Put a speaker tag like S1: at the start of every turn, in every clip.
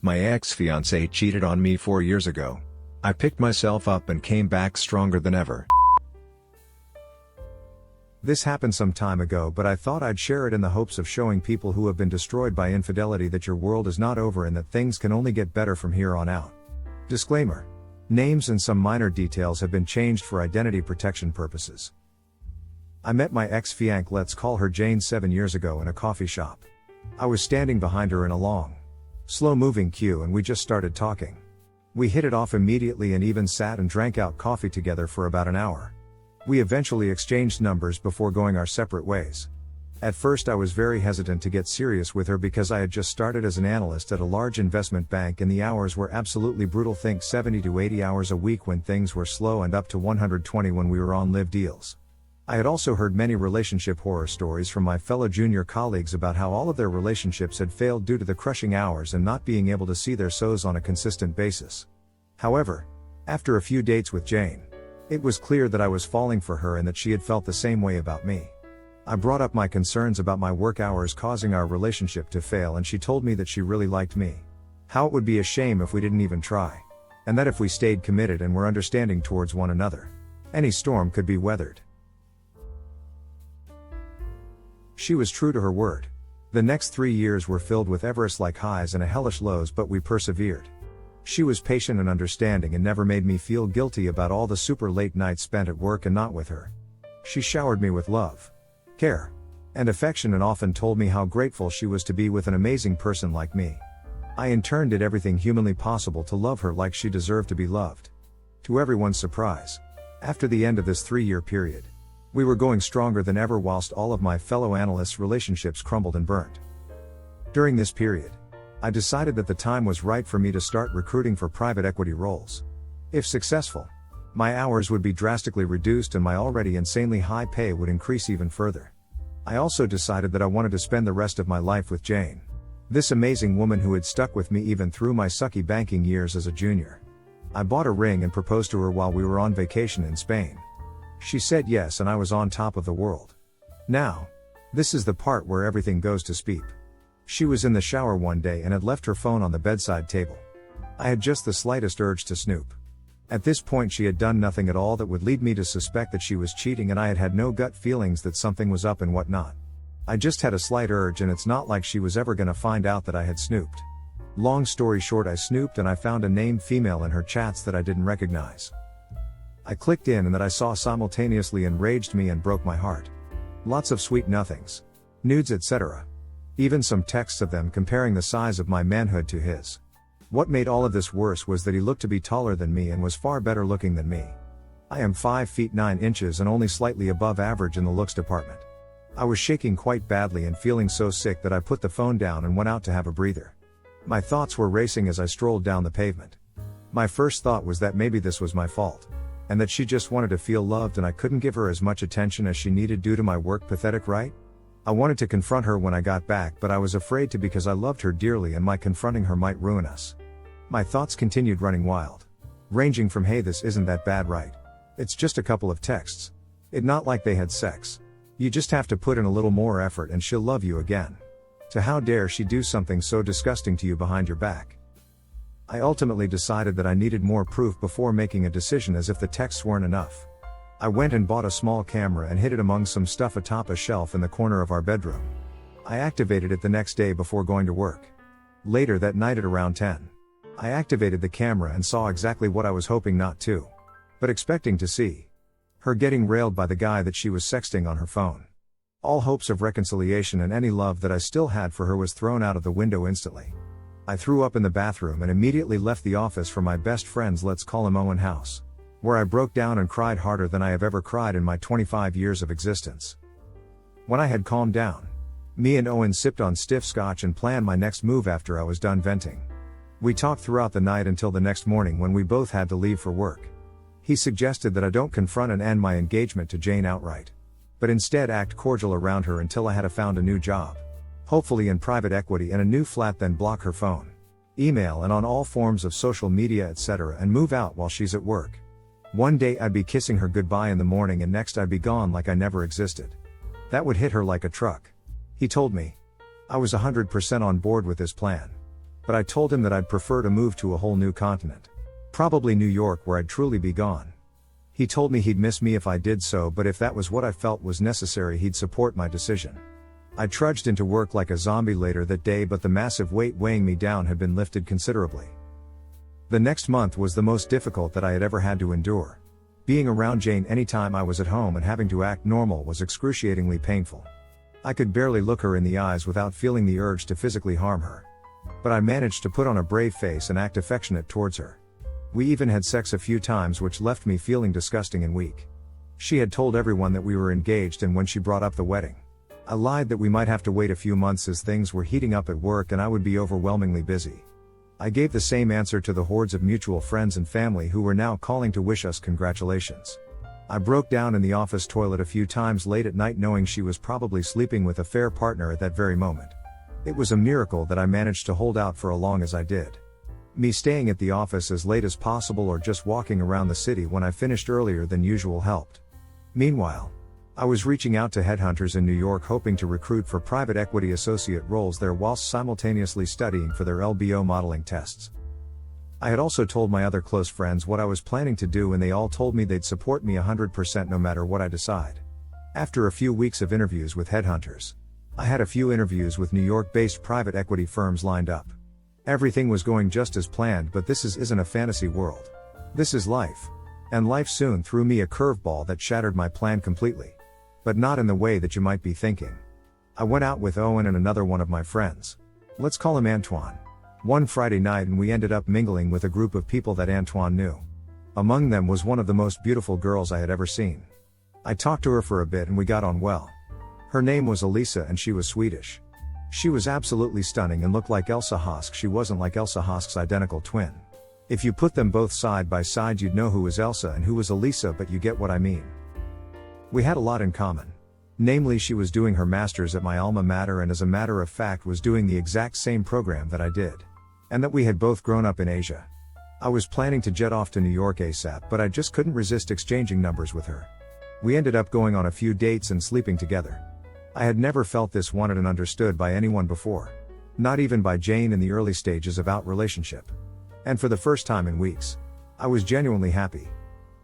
S1: My ex-fiancé cheated on me 4 years ago. I picked myself up and came back stronger than ever.
S2: This happened some time ago, but I thought I'd share it in the hopes of showing people who have been destroyed by infidelity that your world is not over and that things can only get better from here on out. Disclaimer: names and some minor details have been changed for identity protection purposes. I met my ex-fiancé, let's call her Jane, 7 years ago in a coffee shop. I was standing behind her in a long, slow-moving queue and we just started talking. We hit it off immediately and even sat and drank out coffee together for about an hour. We eventually exchanged numbers before going our separate ways. At first I was very hesitant to get serious with her because I had just started as an analyst at a large investment bank and the hours were absolutely brutal, think 70 to 80 hours a week when things were slow and up to 120 when we were on live deals. I had also heard many relationship horror stories from my fellow junior colleagues about how all of their relationships had failed due to the crushing hours and not being able to see their so's on a consistent basis. However, after a few dates with Jane, it was clear that I was falling for her and that she had felt the same way about me. I brought up my concerns about my work hours causing our relationship to fail and she told me that she really liked me. How it would be a shame if we didn't even try. And that if we stayed committed and were understanding towards one another, any storm could be weathered. She was true to her word. The next 3 years were filled with Everest-like highs and a hellish lows, but we persevered. She was patient and understanding and never made me feel guilty about all the super late nights spent at work and not with her. She showered me with love, care, and affection and often told me how grateful she was to be with an amazing person like me. I in turn did everything humanly possible to love her like she deserved to be loved. To everyone's surprise, after the end of this 3-year period, we were going stronger than ever whilst all of my fellow analysts' relationships crumbled and burnt. During this period, I decided that the time was right for me to start recruiting for private equity roles. If successful, my hours would be drastically reduced and my already insanely high pay would increase even further. I also decided that I wanted to spend the rest of my life with Jane, this amazing woman who had stuck with me even through my sucky banking years as a junior. I bought a ring and proposed to her while we were on vacation in Spain. She said yes and I was on top of the world. Now, this is the part where everything goes to speed. She was in the shower one day and had left her phone on the bedside table. I had just the slightest urge to snoop. At this point she had done nothing at all that would lead me to suspect that she was cheating and I had had no gut feelings that something was up and whatnot. I just had a slight urge and it's not like she was ever gonna find out that I had snooped. Long story short, I snooped and I found a named female in her chats that I didn't recognize. I clicked in and that I saw simultaneously enraged me and broke my heart. Lots of sweet nothings, nudes, etc. Even some texts of them comparing the size of my manhood to his. What made all of this worse was that he looked to be taller than me and was far better looking than me. I am 5 feet 9 inches and only slightly above average in the looks department. I was shaking quite badly and feeling so sick that I put the phone down and went out to have a breather. My thoughts were racing as I strolled down the pavement. My first thought was that maybe this was my fault, and that she just wanted to feel loved and I couldn't give her as much attention as she needed due to my work. Pathetic, right? I wanted to confront her when I got back, but I was afraid to because I loved her dearly and my confronting her might ruin us. My thoughts continued running wild, ranging from hey, this isn't that bad, right? It's just a couple of texts. It's not like they had sex. You just have to put in a little more effort and she'll love you again. To how dare she do something so disgusting to you behind your back? I ultimately decided that I needed more proof before making a decision, as if the texts weren't enough. I went and bought a small camera and hid it among some stuff atop a shelf in the corner of our bedroom. I activated it the next day before going to work. Later that night at around 10, I activated the camera and saw exactly what I was hoping not to, but expecting to see. Her getting railed by the guy that she was sexting on her phone. All hopes of reconciliation and any love that I still had for her was thrown out of the window instantly. I threw up in the bathroom and immediately left the office for my best friend's, let's call him Owen, house, where I broke down and cried harder than I have ever cried in my 25 years of existence. When I had calmed down, me and Owen sipped on stiff scotch and planned my next move after I was done venting. We talked throughout the night until the next morning when we both had to leave for work. He suggested that I don't confront and end my engagement to Jane outright, but instead act cordial around her until I had found a new job, hopefully in private equity and a new flat, then block her phone, email and on all forms of social media, etc., and move out while she's at work. One day I'd be kissing her goodbye in the morning and next I'd be gone like I never existed. That would hit her like a truck. He told me. I was 100% on board with this plan. But I told him that I'd prefer to move to a whole new continent. Probably New York, where I'd truly be gone. He told me he'd miss me if I did so, but if that was what I felt was necessary, he'd support my decision. I trudged into work like a zombie later that day, but the massive weight weighing me down had been lifted considerably. The next month was the most difficult that I had ever had to endure. Being around Jane anytime I was at home and having to act normal was excruciatingly painful. I could barely look her in the eyes without feeling the urge to physically harm her. But I managed to put on a brave face and act affectionate towards her. We even had sex a few times, which left me feeling disgusting and weak. She had told everyone that we were engaged, and when she brought up the wedding, I lied that we might have to wait a few months as things were heating up at work and I would be overwhelmingly busy. I gave the same answer to the hordes of mutual friends and family who were now calling to wish us congratulations. I broke down in the office toilet a few times late at night, knowing she was probably sleeping with a fair partner at that very moment. It was a miracle that I managed to hold out for as long as I did. Me staying at the office as late as possible or just walking around the city when I finished earlier than usual helped. Meanwhile, I was reaching out to headhunters in New York, hoping to recruit for private equity associate roles there whilst simultaneously studying for their LBO modeling tests. I had also told my other close friends what I was planning to do, and they all told me they'd support me 100% no matter what I decide. After a few weeks of interviews with headhunters, I had a few interviews with New York-based private equity firms lined up. Everything was going just as planned, but this isn't a fantasy world. This is life. And life soon threw me a curveball that shattered my plan completely. But not in the way that you might be thinking. I went out with Owen and another one of my friends. Let's call him Antoine. One Friday night, and we ended up mingling with a group of people that Antoine knew. Among them was one of the most beautiful girls I had ever seen. I talked to her for a bit and we got on well. Her name was Elisa and she was Swedish. She was absolutely stunning and looked like Elsa Hosk. She wasn't like Elsa Hosk's identical twin. If you put them both side by side, you'd know who was Elsa and who was Elisa, but you get what I mean. We had a lot in common. Namely, she was doing her master's at my alma mater and as a matter of fact was doing the exact same program that I did. And that we had both grown up in Asia. I was planning to jet off to New York ASAP, but I just couldn't resist exchanging numbers with her. We ended up going on a few dates and sleeping together. I had never felt this wanted and understood by anyone before. Not even by Jane in the early stages of our relationship. And for the first time in weeks, I was genuinely happy.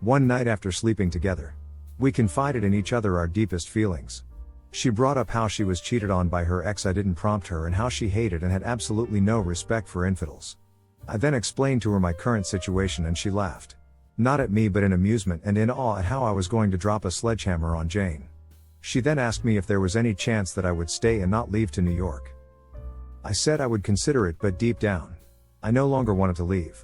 S2: One night after sleeping together, we confided in each other our deepest feelings. She brought up how she was cheated on by her ex. I didn't prompt her, and how she hated and had absolutely no respect for infidels. I then explained to her my current situation and she laughed. Not at me, but in amusement and in awe at how I was going to drop a sledgehammer on Jane. She then asked me if there was any chance that I would stay and not leave to New York. I said I would consider it, but deep down, I no longer wanted to leave.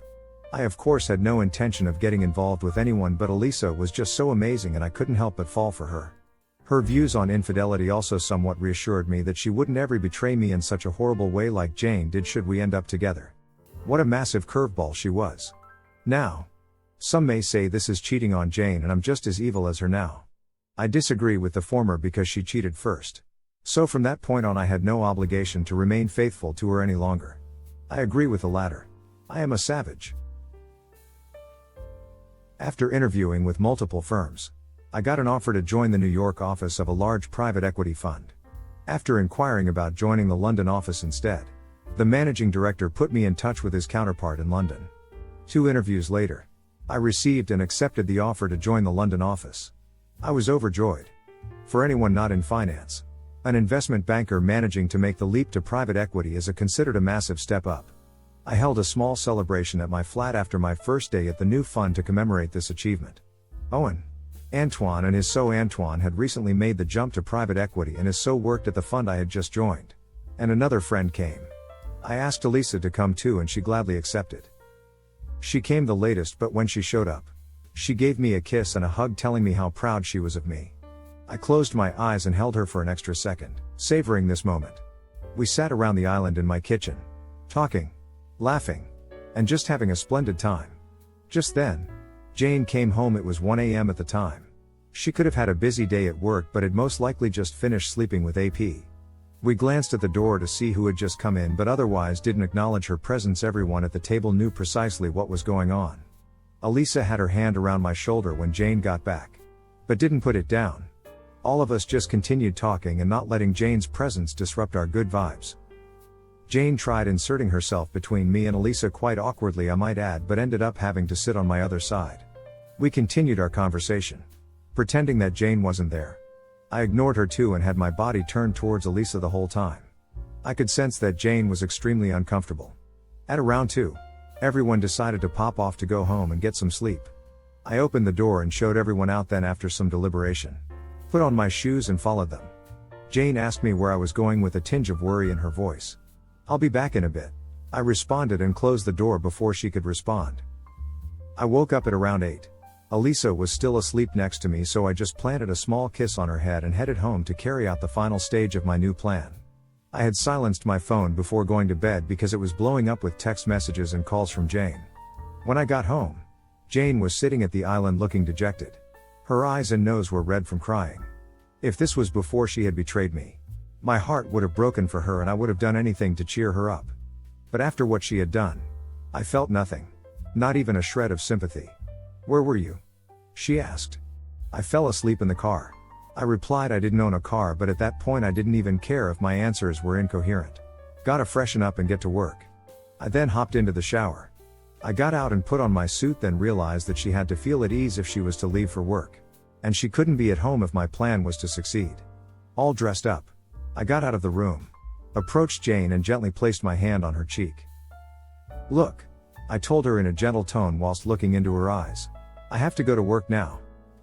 S2: I of course had no intention of getting involved with anyone, but Elisa was just so amazing and I couldn't help but fall for her. Her views on infidelity also somewhat reassured me that she wouldn't ever betray me in such a horrible way like Jane did should we end up together. What a massive curveball she was. Now, some may say this is cheating on Jane and I'm just as evil as her now. I disagree with the former because she cheated first. So from that point on I had no obligation to remain faithful to her any longer. I agree with the latter. I am a savage. After interviewing with multiple firms, I got an offer to join the New York office of a large private equity fund. After inquiring about joining the London office instead, the managing director put me in touch with his counterpart in London. 2 interviews later, I received and accepted the offer to join the London office. I was overjoyed. For anyone not in finance, an investment banker managing to make the leap to private equity is considered a massive step up. I held a small celebration at my flat after my first day at the new fund to commemorate this achievement. Owen, Antoine and his so Antoine had recently made the jump to private equity and his so worked at the fund I had just joined. And another friend came. I asked Elisa to come too and she gladly accepted. She came the latest, but when she showed up, she gave me a kiss and a hug, telling me how proud she was of me. I closed my eyes and held her for an extra second, savoring this moment. We sat around the island in my kitchen, talking, laughing, and just having a splendid time. Just then, Jane came home. It was 1 a.m. at the time. She could have had a busy day at work, but had most likely just finished sleeping with AP. We glanced at the door to see who had just come in, but otherwise didn't acknowledge her presence. Everyone at the table knew precisely what was going on. Elisa had her hand around my shoulder when Jane got back, but didn't put it down. All of us just continued talking and not letting Jane's presence disrupt our good vibes. Jane tried inserting herself between me and Elisa quite awkwardly, I might add, but ended up having to sit on my other side. We continued our conversation, pretending that Jane wasn't there. I ignored her too and had my body turned towards Elisa the whole time. I could sense that Jane was extremely uncomfortable. At around 2, everyone decided to pop off to go home and get some sleep. I opened the door and showed everyone out, then after some deliberation, put on my shoes and followed them. Jane asked me where I was going with a tinge of worry in her voice. "I'll be back in a bit," I responded and closed the door before she could respond. I woke up at around 8. Elisa was still asleep next to me, so I just planted a small kiss on her head and headed home to carry out the final stage of my new plan. I had silenced my phone before going to bed because it was blowing up with text messages and calls from Jane. When I got home, Jane was sitting at the island looking dejected. Her eyes and nose were red from crying. If this was before she had betrayed me, my heart would have broken for her and I would have done anything to cheer her up. But after what she had done, I felt nothing. Not even a shred of sympathy. "Where were you?" she asked. "I fell asleep in the car." I replied I didn't own a car, but at that point I didn't even care if my answers were incoherent. "Gotta freshen up and get to work." I then hopped into the shower. I got out and put on my suit, then realized that she had to feel at ease if she was to leave for work. And she couldn't be at home if my plan was to succeed. All dressed up, I got out of the room, approached Jane and gently placed my hand on her cheek. "Look," I told her in a gentle tone whilst looking into her eyes. "I have to go to work now.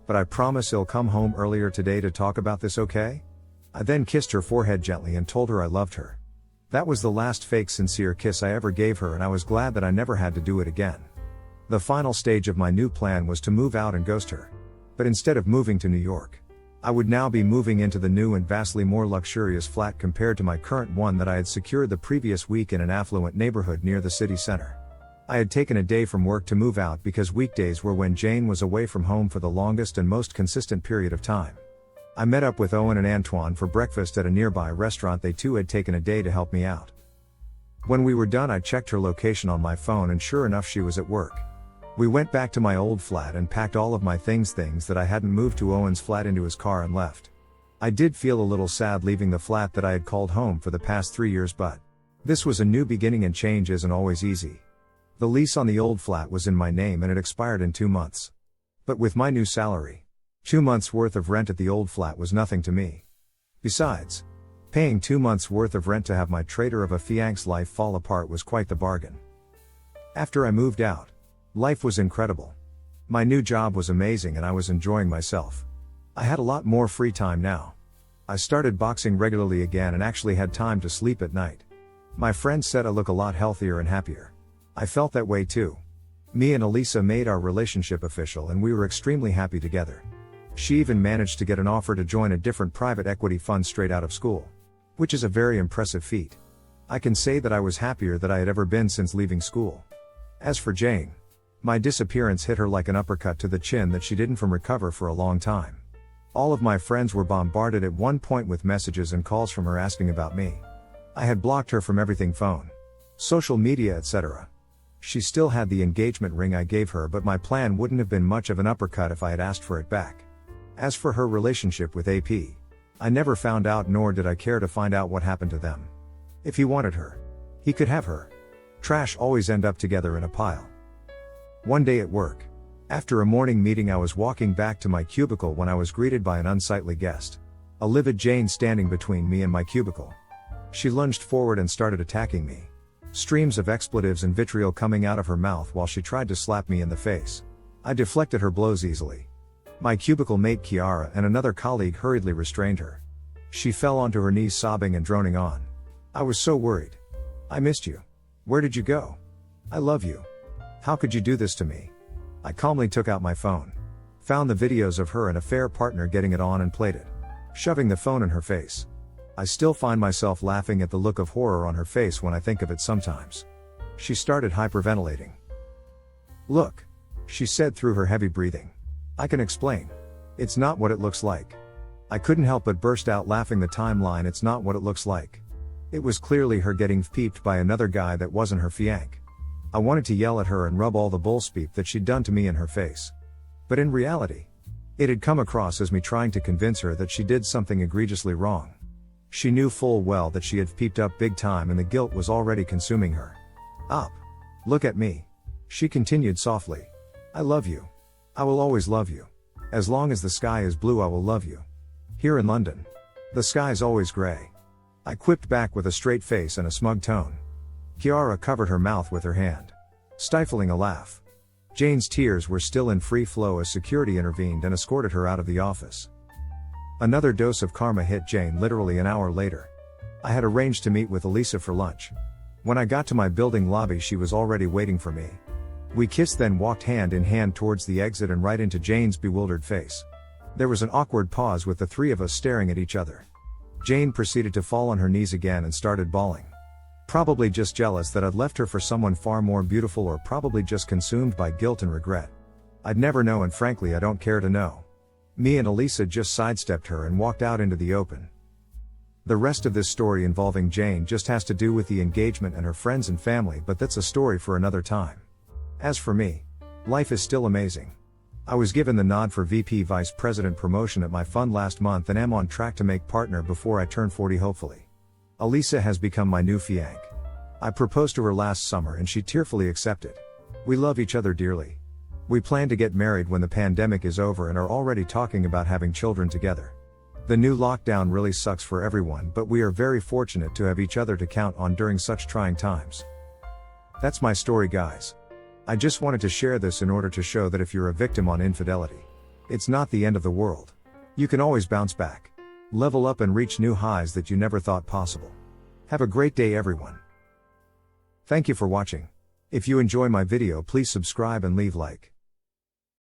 S2: But I promise I'll come home earlier today to talk about this, okay?" I then kissed her forehead gently and told her I loved her. That was the last fake sincere kiss I ever gave her, and I was glad that I never had to do it again. The final stage of my new plan was to move out and ghost her. But instead of moving to New York, I would now be moving into the new and vastly more luxurious flat compared to my current one that I had secured the previous week in an affluent neighborhood near the city center. I had taken a day from work to move out because weekdays were when Jane was away from home for the longest and most consistent period of time. I met up with Owen and Antoine for breakfast at a nearby restaurant. They too had taken a day to help me out. When we were done, I checked her location on my phone and sure enough she was at work. We went back to my old flat and packed all of my things that I hadn't moved to Owen's flat into his car and left. I did feel a little sad leaving the flat that I had called home for the past 3 years, but this was a new beginning and change isn't always easy. The lease on the old flat was in my name and it expired in 2 months. But with my new salary, 2 months worth of rent at the old flat was nothing to me. Besides, paying 2 months worth of rent to have my traitor of a fiancé life fall apart was quite the bargain. After I moved out, life was incredible. My new job was amazing and I was enjoying myself. I had a lot more free time now. I started boxing regularly again and actually had time to sleep at night. My friends said I look a lot healthier and happier. I felt that way too. Me and Elisa made our relationship official and we were extremely happy together. She even managed to get an offer to join a different private equity fund straight out of school, which is a very impressive feat. I can say that I was happier than I had ever been since leaving school. As for Jane, my disappearance hit her like an uppercut to the chin that she didn't recover for a long time. All of my friends were bombarded at one point with messages and calls from her asking about me. I had blocked her from everything: phone, social media, etc. She still had the engagement ring I gave her, but my plan wouldn't have been much of an uppercut if I had asked for it back. As for her relationship with AP, I never found out, nor did I care to find out what happened to them. If he wanted her, he could have her. Trash always end up together in a pile. One day at work, after a morning meeting, I was walking back to my cubicle when I was greeted by an unsightly guest. A livid Jane standing between me and my cubicle. She lunged forward and started attacking me. Streams of expletives and vitriol coming out of her mouth while she tried to slap me in the face. I deflected her blows easily. My cubicle mate Kiara and another colleague hurriedly restrained her. She fell onto her knees sobbing and droning on. I was so worried. "I missed you. Where did you go? I love you. How could you do this to me?" I calmly took out my phone, found the videos of her and affair partner getting it on and played it, shoving the phone in her face. I still find myself laughing at the look of horror on her face when I think of it sometimes. She started hyperventilating. "Look," she said through her heavy breathing. "I can explain. It's not what it looks like." I couldn't help but burst out laughing. The timeline: "It's not what it looks like." It was clearly her getting peeped by another guy that wasn't her fiancé. I wanted to yell at her and rub all the bullspeep that she'd done to me in her face. But in reality, it had come across as me trying to convince her that she did something egregiously wrong. She knew full well that she had peeped up big time and the guilt was already consuming her. Up. Look at me. She continued softly. I love you. I will always love you. As long as the sky is blue I will love you. Here in London, the sky's always grey. I quipped back with a straight face and a smug tone. Kiara covered her mouth with her hand, stifling a laugh. Jane's tears were still in free flow as security intervened and escorted her out of the office. Another dose of karma hit Jane literally an hour later. I had arranged to meet with Elisa for lunch. When I got to my building lobby she was already waiting for me. We kissed, then walked hand in hand towards the exit and right into Jane's bewildered face. There was an awkward pause with the three of us staring at each other. Jane proceeded to fall on her knees again and started bawling. Probably just jealous that I'd left her for someone far more beautiful, or probably just consumed by guilt and regret. I'd never know, and frankly I don't care to know. Me and Elisa just sidestepped her and walked out into the open. The rest of this story involving Jane just has to do with the engagement and her friends and family, but that's a story for another time. As for me, life is still amazing. I was given the nod for VP Vice President promotion at my fund last month and am on track to make partner before I turn 40 hopefully. Elisa has become my new fiancé. I proposed to her last summer and she tearfully accepted. We love each other dearly. We plan to get married when the pandemic is over and are already talking about having children together. The new lockdown really sucks for everyone, but we are very fortunate to have each other to count on during such trying times. That's my story, guys. I just wanted to share this in order to show that if you're a victim on infidelity, it's not the end of the world. You can always bounce back, level up and reach new highs that you never thought possible. Have a great day everyone. Thank you for watching. If you enjoy my video please subscribe and leave like.